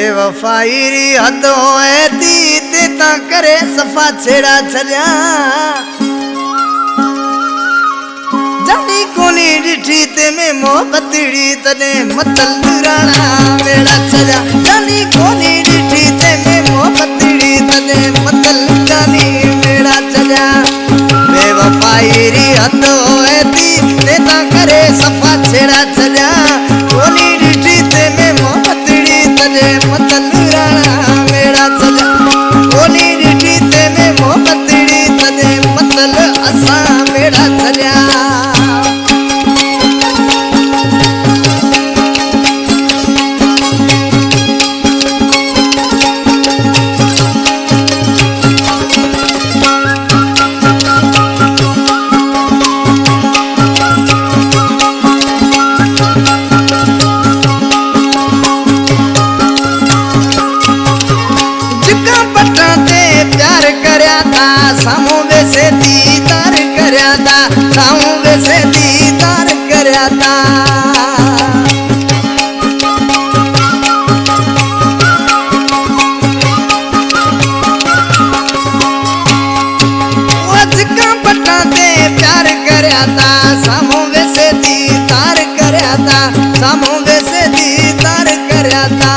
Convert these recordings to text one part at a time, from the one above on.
बेवफाई री हद होए ती ते ता करे सफा छेड़ा छलिया जानी कोनी डिठी ते में मोहब्बतड़ी तने मतल राणा मेरा छलिया जानी कोनी डिठी ते में मोहब्बतड़ी तने मतल जानी मेरा छलिया बेवफाई री हद होए ती ते ता करे सफा छेड़ा छलिया कोनी डिठी ते में मोहब्बतड़ी तने मतल राणा मेरा छलिया कोनी डिठी ते में मोहब्बतड़ी तने मतल असा मेरा छलिया सामू वैसे दीदार करया था सामू वैसे दीदार करया था जिका पटा ते प्यार करया था सामू वैसे दीदार करया था सामू वैसे दीदार करया था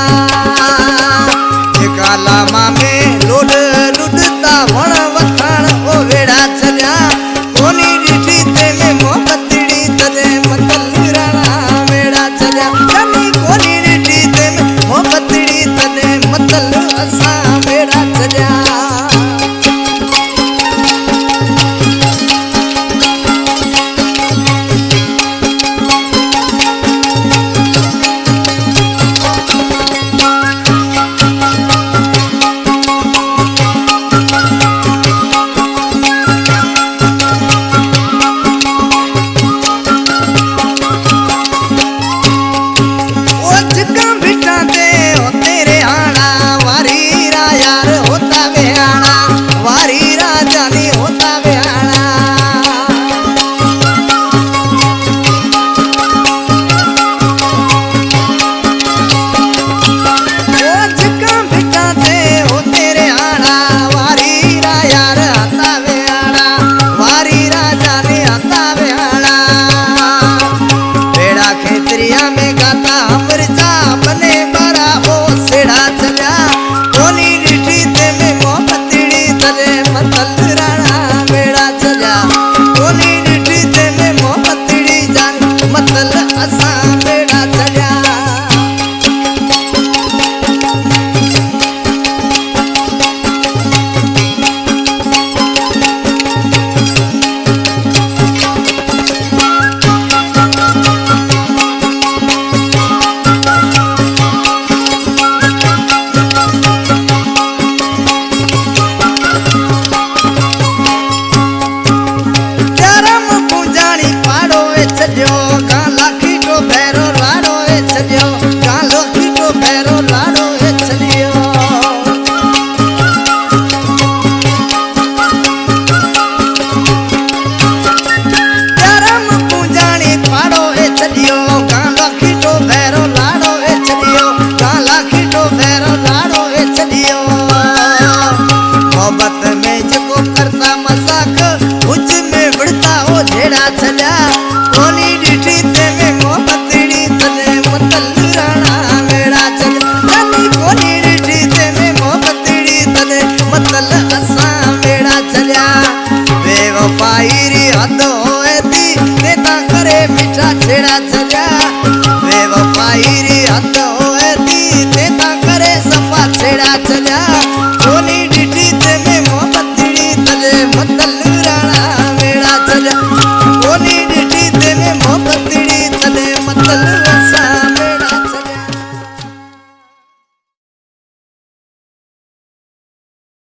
काला मामे लोड लुडता वण वथाण ओ वेड़ा छलिया कोनी डिठी ते में मोहब्बतड़ी तने मतल राणा वेड़ा छलिया जानी कोनी डिठी ते में मोहब्बतड़ी तने मतल असा वेड़ा छलिया छेड़ा छलिया बेवफाई री हद होए थी ते ता करे सफा छेड़ा छलिया